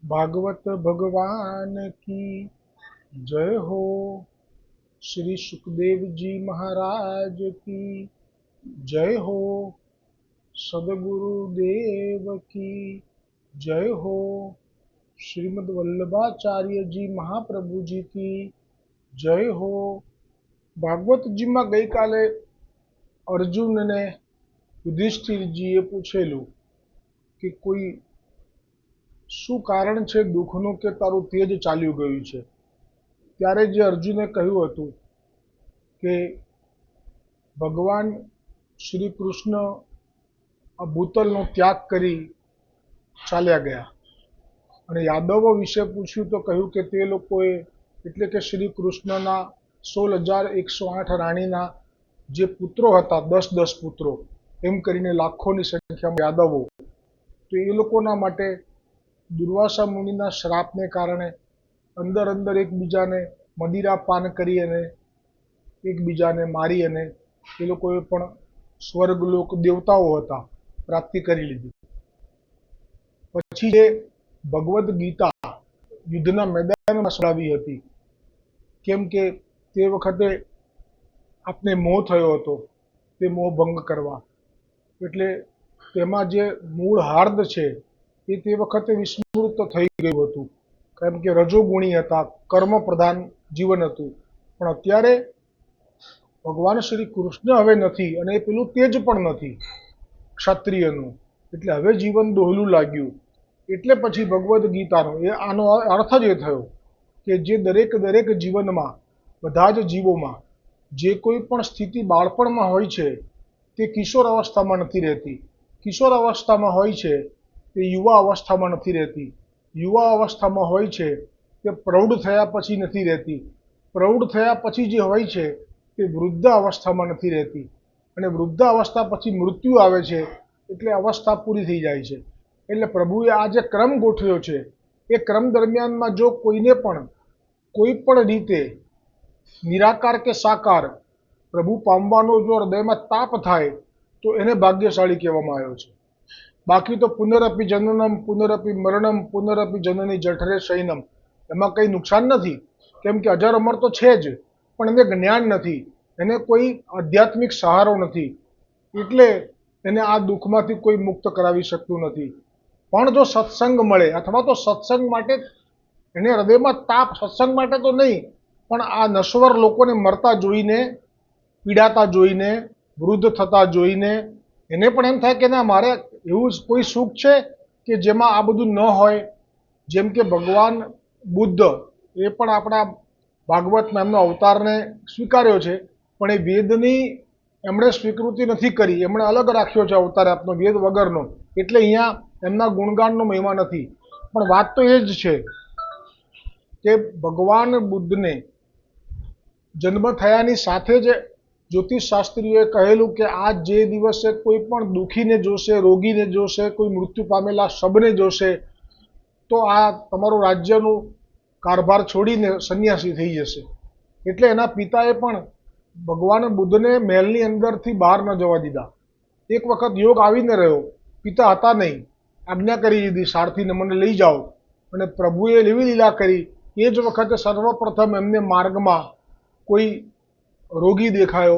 भागवत भगवान की जय हो। श्री सुखदेव जी महाराज की जय हो। सदगुरुदेव की जय हो। श्रीमद् वल्लभाचार्य जी महाप्रभु जी की जय हो। भागवत जी में गई काले अर्जुन ने युधिष्ठिर जी पूछेलू कि कोई શું કારણ છે દુઃખનું કે તારું તેજ ચાલ્યું ગયું છે। ત્યારે જે અર્જુને કહ્યું હતું કે ભગવાન શ્રી કૃષ્ણ આ ભૂતલનો ત્યાગ કરી ચાલ્યા ગયા અને યાદવો વિશે પૂછ્યું તો કહ્યું કે તે લોકોએ એટલે કે શ્રી કૃષ્ણના 16,108 રાણીના જે પુત્રો હતા 10-10 પુત્રો એમ કરીને લાખોની સંખ્યામાં યાદવો, તો એ લોકોના માટે દુર્વાસા મુનિના શ્રાપને કારણે અંદર અંદર એકબીજાને મદિરા પાન કરી અને એકબીજાને મારી અને એ લોકોએ પણ સ્વર્ગલોક દેવતાઓ હતા પ્રાપ્તિ કરી લીધી। પછી જે ભગવદ્ ગીતા યુદ્ધના મેદાનમાં સંભળાવી હતી, કેમ કે તે વખતે આપને મોહ થયો હતો, તે મોહ ભંગ કરવા એટલે તેમાં જે મૂળ હાર્દ છે એ તે વખતે વિસ્મૃત થઈ ગયું હતું, કેમ કે રજોગુણી હતા, કર્મ પ્રધાન જીવન હતું। પણ અત્યારે ભગવાન શ્રી કૃષ્ણ હવે નથી અને એ પેલું તેજ પણ નથી ક્ષત્રિયનું, એટલે હવે જીવન દોહલું લાગ્યું। એટલે પછી ભગવદ્ ગીતાનો આનો અર્થ જ એ થયો કે જે દરેક જીવનમાં બધા જ જીવોમાં જે કોઈ પણ સ્થિતિ બાળપણમાં હોય છે તે કિશોર અવસ્થામાં નથી રહેતી, કિશોર અવસ્થામાં હોય છે તે યુવા અવસ્થામાં નથી રહેતી, યુવા અવસ્થામાં હોય છે તે પ્રૌઢ થયા પછી નથી રહેતી, પ્રૌઢ થયા પછી જે હોય છે તે વૃદ્ધ અવસ્થામાં નથી રહેતી અને વૃદ્ધ અવસ્થા પછી મૃત્યુ આવે છે એટલે અવસ્થા પૂરી થઈ જાય છે। એટલે પ્રભુએ આ જે ક્રમ ગોઠવ્યો છે એ ક્રમ દરમિયાનમાં જો કોઈને પણ કોઈ પણ રીતે નિરાકાર કે સાકાર પ્રભુ પામવાનો જો હૃદયમાં તાપ થાય તો એને ભાગ્યશાળી કહેવામાં આવ્યો છે। બાકી તો પુનરપી જનનમ પુનરપી મરણમ પુનરપી જનની જઠરે શયનમ, એમાં કંઈ નુકસાન નથી, કેમ કે અજર અમર તો છે જ, પણ એને જ્ઞાન નથી, એને કોઈ આધ્યાત્મિક સહારો નથી, એટલે એને આ દુઃખમાંથી કોઈ મુક્ત કરાવી શકતું નથી। પણ જો સત્સંગ મળે અથવા તો સત્સંગ માટે એને હૃદયમાં તાપ, સત્સંગ માટે તો નહીં પણ આ નશ્વર લોકોને મરતા જોઈને, પીડાતા જોઈને, વૃદ્ધ થતા જોઈને એને પણ એમ થાય કે ના, મારે એવું કોઈ સુખ છે કે જેમાં આ બધું ન હોય। જેમ કે ભગવાન બુદ્ધ એ પણ આપણા ભાગવતમાં એમનો અવતારને સ્વીકાર્યો છે, પણ એ વેદની એમણે સ્વીકૃતિ નથી કરી, એમણે અલગ રાખ્યો છે અવતાર આપનો વેદ વગરનો, એટલે અહીંયા એમના ગુણગાનનો મહિમા નથી। પણ વાત તો એ જ છે કે ભગવાન બુદ્ધને જન્મ થયાની સાથે જ જ્યોતિષ શાસ્ત્રીઓએ કહેલું કે આ જે દિવસે કોઈ પણ દુઃખીને જોશે, રોગીને જોશે, કોઈ મૃત્યુ પામેલા શબને જોશે તો આ તમારું રાજ્યનું કારભાર છોડીને સંન્યાસી થઈ જશે। એટલે એના પિતાએ પણ ભગવાન બુદ્ધને મહેલની અંદરથી બહાર ન જવા દીધા। એક વખત યોગ આવીને રહ્યો, પિતા હતા નહીં, આજ્ઞા કરી દીધી સારથીને મને લઈ જાઓ, અને પ્રભુએ એવી લીલા કરી એ જ વખતે સર્વપ્રથમ એમને માર્ગમાં કોઈ રોગી દેખાયો,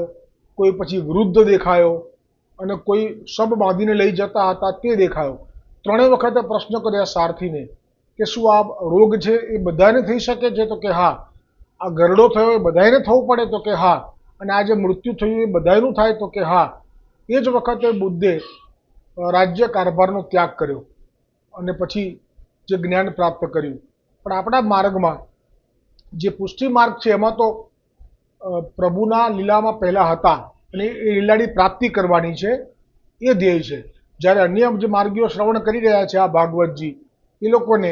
કોઈ પછી વૃદ્ધ દેખાયો અને કોઈ શબ બાંધીને લઈ જતા હતા તે દેખાયો। ત્રણેય વખતે પ્રશ્ન કર્યા સારથીને કે શું આ રોગ છે એ બધાને થઈ શકે છે? તો કે હા। આ ગરડો થયો એ બધાને થવું પડે? તો કે હા। અને આ જે મૃત્યુ થયું એ બધાનું થાય? તો કે હા। એ જ વખતે બુદ્ધે રાજ્ય કારભારનો ત્યાગ કર્યો અને પછી જે જ્ઞાન પ્રાપ્ત કર્યું। પણ આપણા માર્ગમાં જે પુષ્ટિ માર્ગ છે એમાં તો પ્રભુના લીલામાં પહેલાં હતા અને એ લીલાની પ્રાપ્તિ કરવાની છે એ ધ્યેય છે। જ્યારે અન્ય જે માર્ગીઓ શ્રવણ કરી રહ્યા છે આ ભાગવતજી, એ લોકોને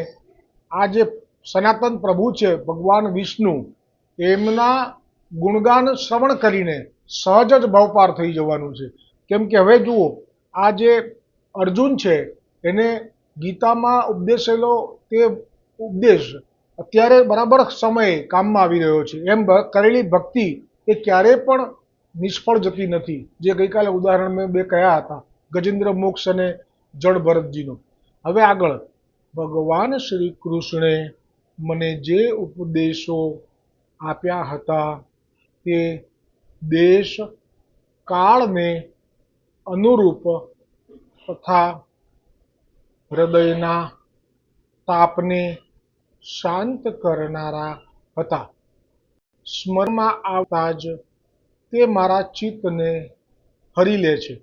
આ જે સનાતન પ્રભુ છે ભગવાન વિષ્ણુ, એમના ગુણગાન શ્રવણ કરીને સહજ જ ભવપાર થઈ જવાનું છે। કેમ કે હવે જુઓ, આ જે અર્જુન છે એને ગીતામાં ઉપદેશેલો તે ઉપદેશ અત્યારે બરાબર સમયે કામમાં આવી રહ્યો છે। એમ કરેલી ભક્તિ એ ક્યારેય પણ નિષ્ફળ જતી નથી। જે ગઈકાલે ઉદાહરણ મેં બે કહ્યા હતા, ગજેન્દ્ર મોક્ષ અને જળ ભરતજીનું। હવે આગળ ભગવાન શ્રી કૃષ્ણે મને જે ઉપદેશો આપ્યા હતા તે દેશ કાળને અનુરૂપ તથા હૃદયના તાપને શાંત કરનારા હતા. સ્મરણમાં આવતા જ તે મારા ચિત્તને હરી લે છે.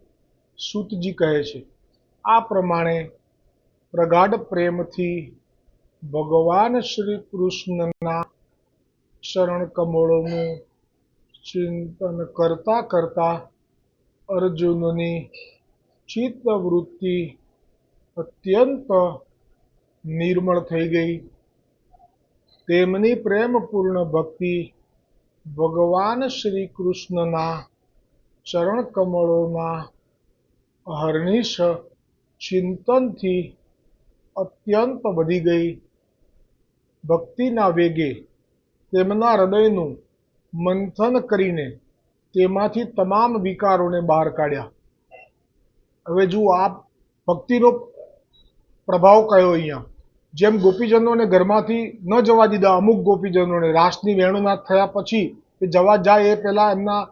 સૂતજી કહે છે, આ પ્રમાણે પ્રગાઢ પ્રેમથી ભગવાન શ્રી કૃષ્ણના ચરણ કમળોનું ચિંતન કરતા કરતા અર્જુનની ચિત્તવૃત્તિ અત્યંત નિર્મળ થઈ ગઈ. તેમની પ્રેમપૂર્ણ ભક્તિ ભગવાન શ્રી કૃષ્ણના ચરણ કમળોના અહર્નિશ ચિંતનથી અત્યંત વધી ગઈ. ભક્તિના વેગે તેમના હૃદયનું મંથન કરીને તેમાંથી તમામ વિકારોને બહાર કાઢ્યા. હવે જુઓ, આ ભક્તિનો પ્રભાવ કયો અહીંયા. જેમ ગોપીજનોને ઘરમાંથી ન જવા દીધા, અમુક ગોપીજનોને રાસની વેણુનાથ થયા પછી એ જવા જાય એ પહેલાં એમના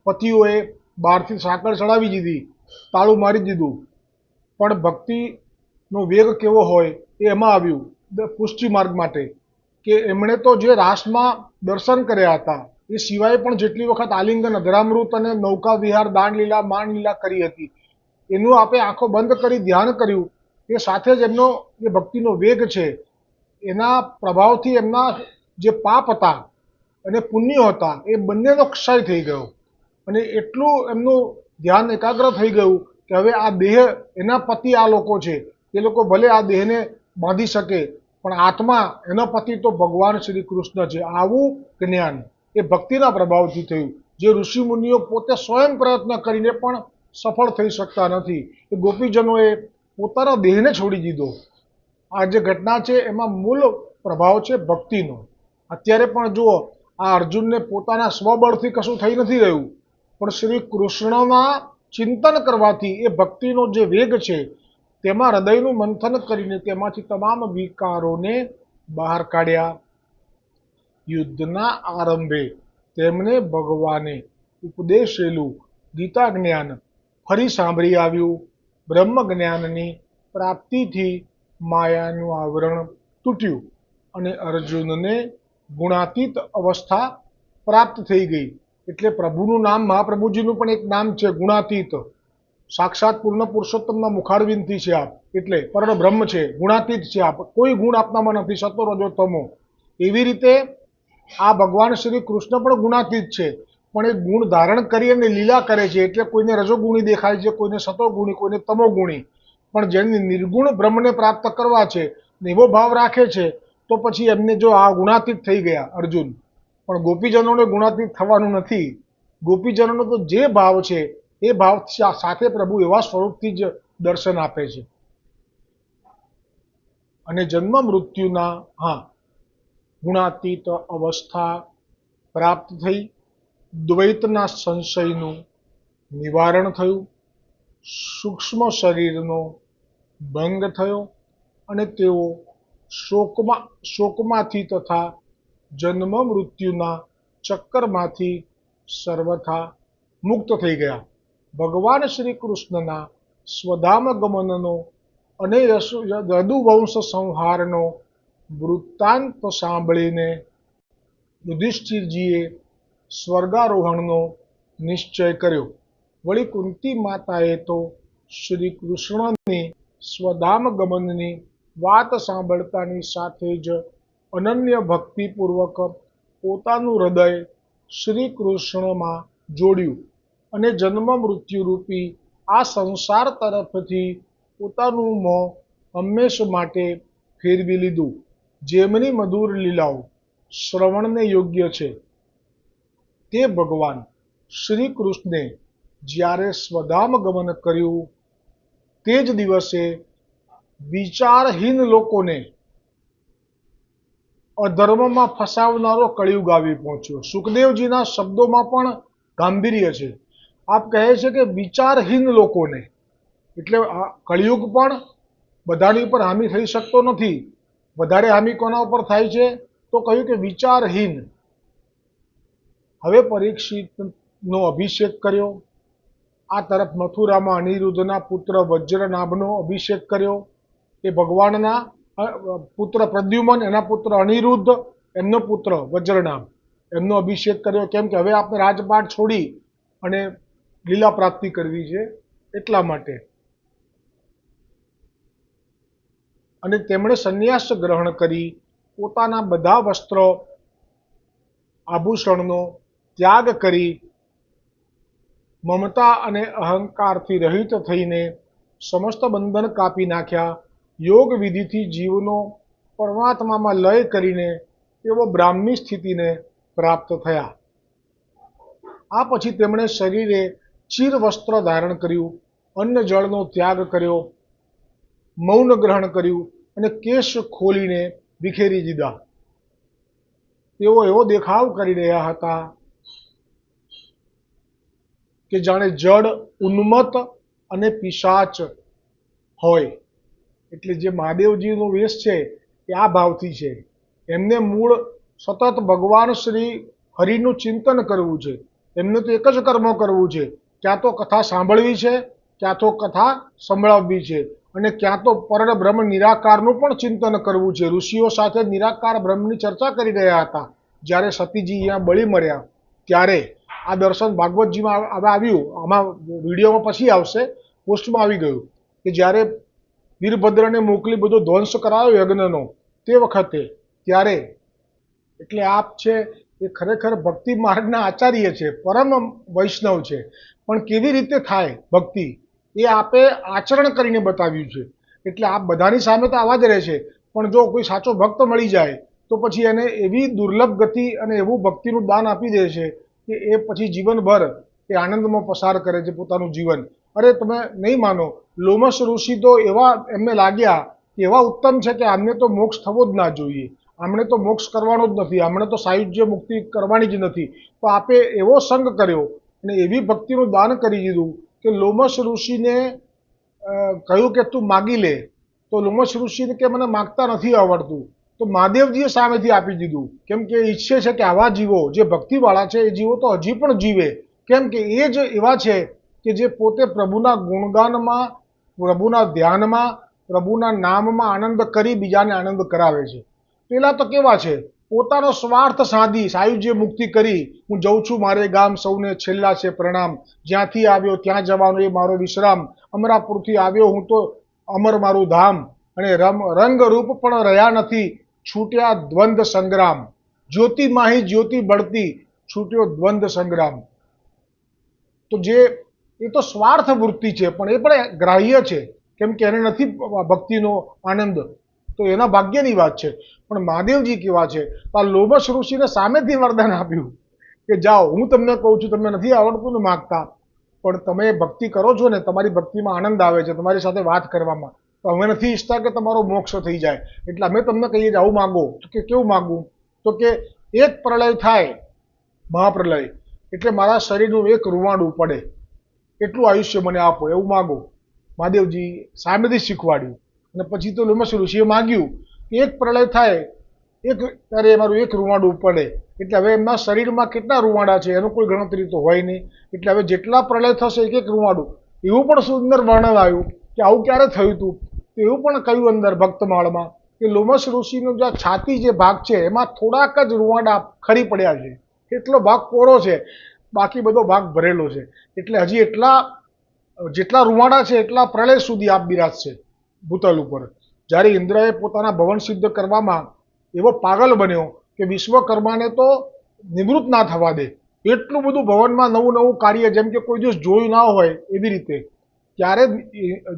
પતિઓએ બહારથી સાંકળ ચડાવી દીધી, તાળું મારી દીધું. પણ ભક્તિનો વેગ કેવો હોય એ એમાં આવ્યું પુષ્ટિ માર્ગ માટે, કે એમણે તો જે રાસમાં દર્શન કર્યા હતા એ સિવાય પણ જેટલી વખત આલિંગન, અધરામૃત અને નૌકા વિહાર, દાંડલીલા, માણલીલા કરી હતી એનું આપણે આંખો બંધ કરી ધ્યાન કર્યું. એ સાથે જ એમનો જે ભક્તિનો વેગ છે એના પ્રભાવથી એમના જે પાપ હતા અને પુણ્યો હતા એ બંનેનો ક્ષય થઈ ગયો. અને એટલું એમનું ધ્યાન એકાગ્ર થઈ ગયું કે હવે આ દેહ, એના પતિ આ લોકો છે, એ લોકો ભલે આ દેહને બાંધી શકે પણ આત્મા, એનો પતિ તો ભગવાન શ્રી કૃષ્ણ છે. આવું જ્ઞાન એ ભક્તિના પ્રભાવથી થયું, જે ઋષિમુનિઓ પોતે સ્વયં પ્રયત્ન કરીને પણ સફળ થઈ શકતા નથી. એ ગોપીજનોએ પોતાના દેહને છોડી દીધો. આ જે ઘટના છે એમાં મૂળ પ્રભાવ છે ભક્તિનો. અત્યારે પણ જુઓ, આ અર્જુનને પોતાના સ્વબળથી કશું થઈ નથી રહ્યું, પણ શ્રી કૃષ્ણના ચિંતન કરવાથી એ ભક્તિનો જે વેગ છે તેમાં હૃદયનું મંથન કરીને તેમાંથી તમામ વિકારોને બહાર કાઢ્યા. યુદ્ધના આરંભે તેમને ભગવાને ઉપદેશેલું ગીતા જ્ઞાન ફરી સાંભળી આવ્યું. બ્રહ્મ જ્ઞાનની પ્રાપ્તિથી માયાનું આવરણ તૂટ્યું અને અર્જુનને ગુણાતીત અવસ્થા પ્રાપ્ત થઈ ગઈ. એટલે પ્રભુનું નામ, મહાપ્રભુજીનું પણ એક નામ છે ગુણાતીત. સાક્ષાત પૂર્ણ પુરુષોત્તમના મુખારવિંદથી છે આપ, એટલે પરમ બ્રહ્મ છે, ગુણાતીત છે આપ, કોઈ ગુણ આપનામાં નથી, સતો રજો તમો. એવી રીતે આ ભગવાન શ્રી કૃષ્ણ પણ ગુણાતીત છે, પણ એ ગુણ ધારણ કરી અને લીલા કરે છે. એટલે કોઈને રજોગુણી દેખાય છે, કોઈને સતોગુણી, કોઈને તમોગુણી. પણ જેને નિર્ગુણ બ્રહ્મને પ્રાપ્ત કરવા છે એવો ભાવ રાખે છે તો પછી એમને જો આ ગુણાતીત થઈ ગયા અર્જુન. પણ ગોપીજનોને ગુણાતીત થવાનું નથી. ગોપીજનોનો તો જે ભાવ છે એ ભાવ સાથે પ્રભુ એવા સ્વરૂપથી જ દર્શન આપે છે. અને જન્મ મૃત્યુના ગુણાતીત અવસ્થા પ્રાપ્ત થઈ. દ્વૈતના સંશયનું નિવારણ થયું. સૂક્ષ્મ શરીરનો ભંગ થયો અને તેઓ શોકમાંથી તથા જન્મ મૃત્યુના ચક્કરમાંથી સર્વથા મુક્ત થઈ ગયા. ભગવાન શ્રી કૃષ્ણના સ્વધામ ગમનનો અને યદુવંશ સંહારનો વૃત્તાંત સાંભળીને યુધિષ્ઠિરજીએ સ્વર્ગારોહણનો નિશ્ચય કર્યો. વળી કુંતી માતાએ તો શ્રી કૃષ્ણની સ્વધામ ગમનની વાત સાંભળતાની સાથે જ અનન્ય ભક્તિપૂર્વક પોતાનું હૃદય શ્રી કૃષ્ણમાં જોડ્યું અને જન્મ મૃત્યુરૂપી આ સંસાર તરફથી પોતાનું મોં હંમેશ માટે ફેરવી લીધું. જેમની મધુર લીલાઓ શ્રવણને યોગ્ય છે તે ભગવાન શ્રી કૃષ્ણે જ્યારે સ્વધામ ગમન કર્યું તે જ દિવસે વિચારહીન લોકોને અધર્મમાં ફસાવનારો કળિયુગ આવી પહોંચ્યો. સુખદેવજીના શબ્દોમાં પણ ગાંભીર્ય છે. આપ કહે છે કે વિચારહીન લોકોને, એટલે કળિયુગ પણ બધાની ઉપર હામી થઈ શકતો નથી. વધારે હામી કોના ઉપર થાય છે? તો કહ્યું કે વિચારહીન. હવે પરીક્ષિતનો અભિષેક કર્યો. આ તરફ મથુરામાં અનિરુદ્ધના પુત્ર વજ્રનાભનો અભિષેક કર્યો. એ ભગવાનના પુત્ર પ્રદ્યુમન, એના પુત્ર અનિરુદ્ધ, એમનો પુત્ર વજ્રનાભ, એમનો અભિષેક કર્યો. કેમ કે હવે આપણે રાજપાટ છોડી અને લીલા પ્રાપ્તિ કરવી છે, એટલા માટે. અને તેમણે સંન્યાસ ગ્રહણ કરી પોતાના બધા વસ્ત્ર આભૂષણનો ત્યાગ કરી મમતા અને અહંકારથી રહિત થઈને સમસ્ત બંધન કાપી નાખ્યા. યોગ વિધિથી જીવનો પરમાત્મામાં લય કરીને તેઓ બ્રાહ્મણી સ્થિતિને પ્રાપ્ત થયા. આ પછી તેમણે શરીરે ચીર વસ્ત્ર ધારણ કર્યું, અન્ન જળનો ત્યાગ કર્યો, મૌન ગ્રહણ કર્યું અને કેશ ખોલીને વિખેરી દીધા. તેઓ એવો દેખાવ કરી રહ્યા હતા કે જાણે જડ ઉન્મત્ત અને પિશાચ હોય. એટલે જે મહાદેવજીનો વેશ છે એ આ ભાવથી છે. એમને મૂળ સતત ભગવાન શ્રી હરિનું ચિંતન કરવું છે. એમને તો એક જ કર્મ કરવું છે, ક્યાં તો કથા સાંભળવી છે, ક્યાં તો કથા સંભળાવવી છે, અને ક્યાં તો પરમ બ્રહ્મ નિરાકારનું પણ ચિંતન કરવું છે. ઋષિઓ સાથે નિરાકાર બ્રહ્મની ચર્ચા કરી રહ્યા હતા. જ્યારે સતીજી અહીંયા બળી મળ્યા ત્યારે આ દર્શન ભાગવતજીમાં હવે આવ્યું. આમાં વિડીયોમાં પછી આવશે, પોસ્ટમાં આવી ગયું કે જ્યારે વીરભદ્રને મોકલી બધો ધ્વંસ કરાયો યજ્ઞનો તે વખતે ત્યારે. એટલે આપ છે એ ખરેખર ભક્તિ માર્ગના આચાર્ય છે, પરમ વૈષ્ણવ છે. પણ કેવી રીતે થાય ભક્તિ એ આપે આચરણ કરીને બતાવ્યું છે. એટલે આપ બધાની સામે તો આવા જ રહે છે, પણ જો કોઈ સાચો ભક્ત મળી જાય તો પછી એને એવી દુર્લભ ગતિ અને એવું ભક્તિનું દાન આપી દે છે કે એ પછી જીવનભર એ આનંદમાં પસાર કરે છે પોતાનું જીવન. અરે તમે નહીં માનો, લોમશ ઋષિ તો એવા એમને લાગ્યા એવા ઉત્તમ છે કે આમને તો મોક્ષ થવો જ ના જોઈએ, આમણે તો મોક્ષ કરવાનો જ નથી, આમણે તો સાયુજ્ય મુક્તિ કરવાની જ નથી. તો આપે એવો સંગ કર્યો અને એવી ભક્તિનું દાન કરી દીધું કે લોમશ ઋષિને કહ્યું કે તું માગી લે. તો લોમશ ઋષિને કે મને માગતા નથી આવડતું. તો મહાદેવજીએ સામેથી આપી દીધું. કેમ કે ઈચ્છે છે કે આવા જીવો જે ભક્તિવાળા છે એ જીવો તો હજી પણ જીવે. કેમ કે એ જ એવા છે કે જે પોતે પ્રભુના ગુણગાનમાં, પ્રભુના ધ્યાનમાં, પ્રભુના નામમાં આનંદ કરી બીજાને આનંદ કરાવે છે. પેલા તો કેવા છે, પોતાનો સ્વાર્થ સાધી સાયુજ્ય મુક્તિ કરી, હું જઉં છું મારે ગામ, સૌને છેલ્લા છે પ્રણામ, જ્યાંથી આવ્યો ત્યાં જવાનો એ મારો વિશ્રામ, અમરાપુરથી આવ્યો હું તો અમર મારું ધામ, અને રંગ રૂપ પણ રહ્યા નથી, છૂટ્યા દ્વંદ સંગ્રામ, જ્યોતિ માહી જ્યોતિ બળતી, છૂટ્યો દ્વંદ સંગ્રામ. તો જે એ તો સ્વાર્થ વૃત્તિ છે, પણ એ પણ ગ્રાહ્ય છે. કેમ કે એને નથી ભક્તિનો આનંદ, તો એના ભાગ્યની વાત છે. પણ મહાદેવજી કેવા છે, તો આ લોમશ ઋષિને સામેથી વરદાન આપ્યું કે જાઓ, હું તમને કહું છું, તમને નથી આવડતું ને માગતા, પણ તમે ભક્તિ કરો છો ને, તમારી ભક્તિમાં આનંદ આવે છે તમારી સાથે વાત કરવામાં, તો અમે નથી ઈચ્છતા કે તમારો મોક્ષ થઈ જાય, એટલે અમે તમને કહીએ કે આવું માગો. તો કે કેવું માગું? તો કે એક પ્રલય થાય, મહાપ્રલય, એટલે મારા શરીરનું એક રૂવાડું પડે એટલું આયુષ્ય મને આપો, એવું માગો. મહાદેવજી સામેથી શીખવાડ્યું. અને પછી તો લોમશ ઋષિએ માગ્યું કે એક પ્રલય થાય, એક ત્યારે મારું એક રૂવાડું પડે. એટલે હવે એમના શરીરમાં કેટલા રૂવાડા છે એનું કોઈ ગણતરી તો હોય નહીં. એટલે હવે જેટલા પ્રલય થશે એક એક રૂવાડું. એવું પણ સુંદર વર્ણન આવ્યું કે આવું ક્યારે થયું હતું. એવું પણ કહ્યું અંદર ભક્તમાળમાં કે લોમશ ઋષિનું જે છાતી જે ભાગ છે એમાં થોડાક જ રૂવાડા ખરી પડ્યા છે, એટલો ભાગ કોરો છે, બાકી બધો ભાગ ભરેલો છે. એટલે હજી એટલા જેટલા રૂવાડા છે એટલા પ્રલય સુધી આપ બિરાજશે ભૂતલ ઉપર. જ્યારે ઇન્દ્રએ પોતાના ભવન સિદ્ધ કરવામાં એવો પાગલ બન્યો કે વિશ્વકર્માને તો નિવૃત્ત ના થવા દે, એટલું બધું ભવનમાં નવું નવું કાર્ય, જેમ કે કોઈ દિવસ જોયું ના હોય એવી રીતે. ત્યારે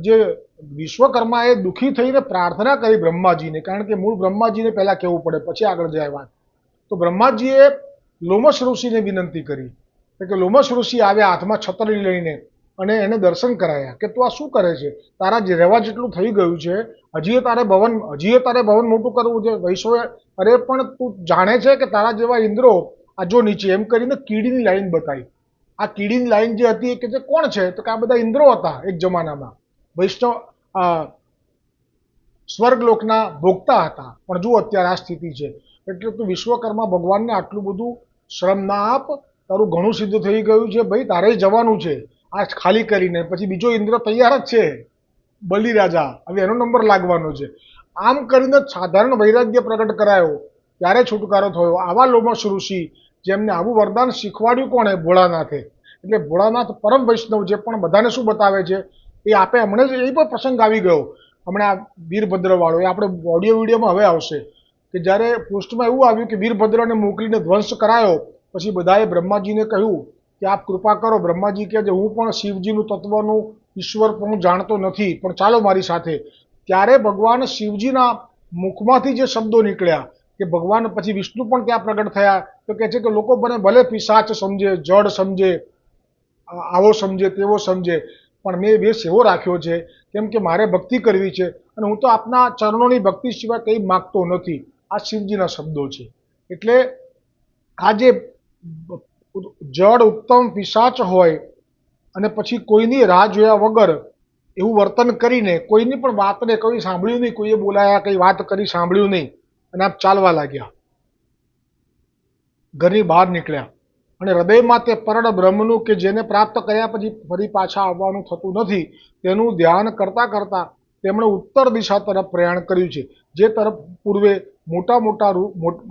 જે વિશ્વકર્માએ દુઃખી થઈને પ્રાર્થના કરી બ્રહ્માજીને, કારણ કે મૂળ બ્રહ્માજીને પહેલા કહેવું પડે પછી આગળ જાય વાત. તો બ્રહ્માજીએ લોમશ ઋષિને વિનંતી કરી કે લોમશ ઋષિ આવ્યા હાથમાં છત્રી લઈને અને એને દર્શન કરાયા કે તું આ શું કરે છે, તારા જે રહેવા જેટલું થઈ ગયું છે, હજી તારે ભવન મોટું કરવું છે. વૈશ્વએ અરે પણ તું જાણે છે કે તારા જેવા ઇન્દ્રો આ જો નીચે, એમ કરીને કીડીની લાઈન બતાવી. આ કીડીની લાઈન જે હતી કે જે કોણ છે, તો કે આ બધા ઇન્દ્રો હતા એક જમાનામાં. વૈષ્ણવ સ્વર્ગલોકના ભોગતા હતા, પણ જુઓ અત્યારે આ સ્થિતિ છે. એટલે તું વિશ્વકર્મા ભગવાનને આટલું બધું શ્રમ ના આપ, તારું ઘણું સિદ્ધ થઈ ગયું છે ભાઈ, તારે જવાનું છે આ ખાલી કરીને. પછી બીજો ઇન્દ્ર તૈયાર જ છે, બલિરાજા, હવે એનો નંબર લાગવાનો છે. આમ કરીને સાધારણ વૈરાગ્ય પ્રગટ કરાયો, ત્યારે છુટકારો થયો. આવા લોમશ ઋષિ, જેમને આવું વરદાન શીખવાડ્યું કોણે? ભોળાનાથે. એટલે ભોળાનાથ પરમ વૈષ્ણવ છે, પણ બધાને શું બતાવે છે એ આપે. હમણાં જ એ પણ પ્રસંગ આવી ગયો, હમણાં વીરભદ્ર વાળો, એ આપણે ઓડિયો વિડીયોમાં હવે આવશે, કે જ્યારે પોસ્ટમાં એવું આવ્યું કે વીરભદ્રને મોકલીને ધ્વંસ કરાયો. પછી બધાએ બ્રહ્માજીને કહ્યું કે આપ કૃપા કરો. બ્રહ્માજી કહે છે હું પણ શિવજીનું તત્વનું ઈશ્વર પણ જાણતો નથી, પણ ચાલો મારી સાથે. ત્યારે ભગવાન શિવજીના મુખમાંથી જે શબ્દો નીકળ્યા, કે ભગવાન પછી વિષ્ણુ પણ ત્યાં પ્રગટ થયા, તો કહે છે કે લોકો મને ભલે પિશાચ સમજે, જડ સમજે, આવો સમજે, તેવો સમજે, પણ મેં વેશ એવો રાખ્યો છે કેમ કે મારે ભક્તિ કરવી છે, અને હું તો આપના ચરણોની ભક્તિ સિવાય કંઈ માગતો નથી. આ શિવજીના શબ્દો છે. એટલે આ જે જડ ઉત્તમ પિશાચ હોય અને પછી કોઈની રાહ જોયા વગર એવું વર્તન કરીને, કોઈની પણ વાતને કોઈ સાંભળ્યું નહીં, કોઈએ બોલાયા, કઈ વાત કરી સાંભળ્યું નહીં, અને આપ ચાલવા લાગ્યા, ઘરની બહાર નીકળ્યા, અને હૃદયમાં તે પરળ બ્રહ્મનું, કે જેને પ્રાપ્ત કર્યા પછી ફરી પાછા આવવાનું થતું નથી, તેનું ધ્યાન કરતા કરતા તેમણે ઉત્તર દિશા તરફ પ્રયાણ કર્યું છે, જે તરફ પૂર્વે મોટા મોટા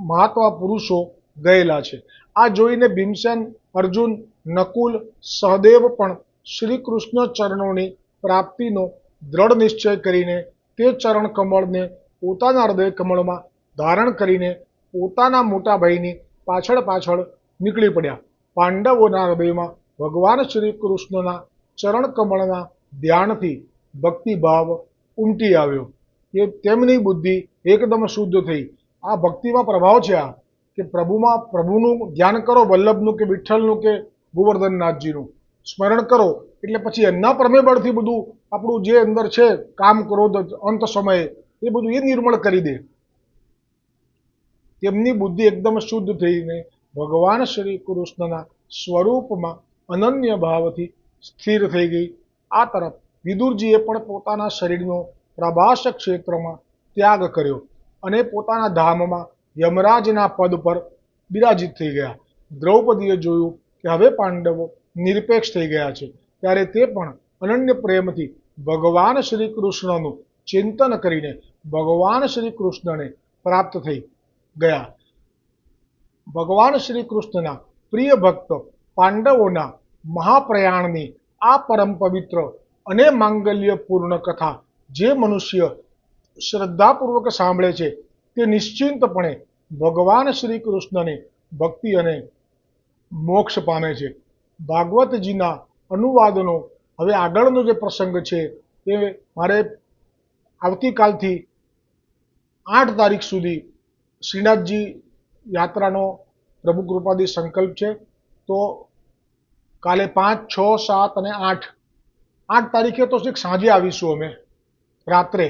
મહાત્મા પુરુષો ગયેલા છે. આ જોઈને ભીમસેન, અર્જુન, નકુલ, સહદેવ પણ શ્રી કૃષ્ણ ચરણોની પ્રાપ્તિનો દ્રઢ નિશ્ચય કરીને તે ચરણ કમળને પોતાના હૃદય કમળમાં ધારણ કરીને પોતાના મોટા ભાઈની પાછળ પાછળ નીકળી પડ્યા. પાંડવોના હૃદયમાં ભગવાન શ્રી કૃષ્ણના ચરણ કમળના ધ્યાનથી ભક્તિભાવ ઉમટી આવ્યો, કે તેમની બુદ્ધિ એકદમ શુદ્ધ થઈ. આ ભક્તિમાં પ્રભાવ છે આ, કે પ્રભુનું ધ્યાન કરો, વલ્લભનું કે વિઠ્ઠલનું કે ગોવર્ધનનાથજીનું સ્મરણ કરો, એટલે પછી એમના પ્રમેબળથી બધું આપણું જે અંદર છે કામ, ક્રોધ, અંત સમયે એ બધું એ નિર્મળ કરી દે. તેમની બુદ્ધિ એકદમ શુદ્ધ થઈને ભગવાન શ્રી કૃષ્ણના સ્વરૂપમાં અનન્ય ભાવથી સ્થિર થઈ ગઈ. આ તરફ વિદુરજીએ પણ પોતાના શરીરનો પ્રભાસ ક્ષેત્રમાં ત્યાગ કર્યો અને પોતાના ધામમાં યમરાજના પદ પર બિરાજિત થઈ ગયા. દ્રૌપદીએ જોયું કે હવે પાંડવો નિરપેક્ષ થઈ ગયા છે, ત્યારે તે પણ અનન્ય પ્રેમથી ભગવાન શ્રી કૃષ્ણનું ચિંતન કરીને ભગવાન શ્રી કૃષ્ણને પ્રાપ્ત થઈ ગયા. ભગવાન શ્રી કૃષ્ણના પ્રિય ભક્ત પાંડવોના મહાપ્રયાણની આ પરમ પવિત્ર અને માંગલ્યપૂર્ણ કથા જે મનુષ્ય શ્રદ્ધાપૂર્વક સાંભળે છે, તે નિશ્ચિંતપણે ભગવાન શ્રી કૃષ્ણની ભક્તિ અને મોક્ષ પામે છે. ભાગવતજીના અનુવાદનો હવે આગળનો જે પ્રસંગ છે તે મારે આવતીકાલથી 8 તારીખ સુધી શ્રીનાથજી યાત્રાનો પ્રભુ કૃપાથી સંકલ્પ છે. તો કાલે 5, 6, 7 અને 8 તારીખે તો સાંજે આવીશું અમે રાત્રે.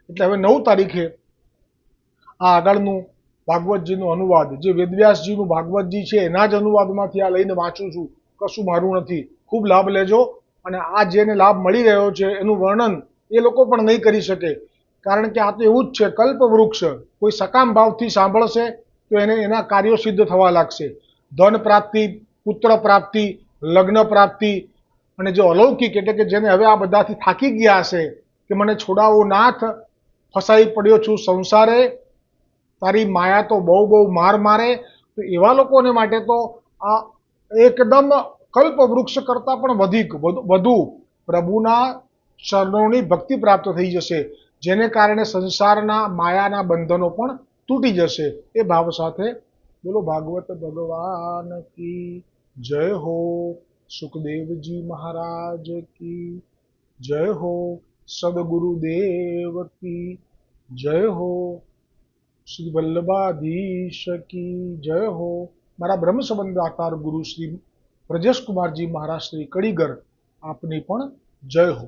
એટલે હવે 9 તારીખે આ આગળનું ભાગવતજીનું અનુવાદ, જે વેદવ્યાસજીનું ભાગવતજી છે એના જ અનુવાદમાંથી આ લઈને વાંચું છું, કશું મારું નથી. ખૂબ લાભ લેજો. અને આ જેને લાભ મળી રહ્યો છે એનું વર્ણન એ લોકો પણ નહીં કરી શકે, કારણ કે આ તો એવું જ છે, કલ્પવૃક્ષ. કોઈ સકામ ભાવથી સાંભળશે તો એને એના કાર્યો સિદ્ધ થવા લાગશે. ધન પ્રાપ્તિ, પુત્ર પ્રાપ્તિ, લગ્ન પ્રાપ્તિ, અને જે અલૌકિક, એટલે કે જેને હવે આ બધાથી થાકી ગયા હશે કે મને છોડાવો નાથ, ફસાઈ પડ્યો છું સંસારે, તારી માયા તો બહુ બહુ માર મારે, તો એવા લોકોને માટે તો આ એકદમ કલ્પવૃક્ષ કરતાં પણ વધુ પ્રભુના ચરણોની ભક્તિ પ્રાપ્ત થઈ જશે, જેને કારણે સંસારના માયાના બંધનો પણ તૂટી જશે. એ ભાવ સાથે બોલો ભાગવત ભગવાન કી જય હો. સુખદેવજી મહારાજ કી જય હો. સદગુરુદેવ કી જય હો. શ્રી વલ્લભાધીશ કી જય હો. મારા બ્રહ્મ સંબંધ આકાર ગુરુ શ્રી બ્રજેશ કુમારજી મહારાજ શ્રી કડીગર, આપની પણ જય હો.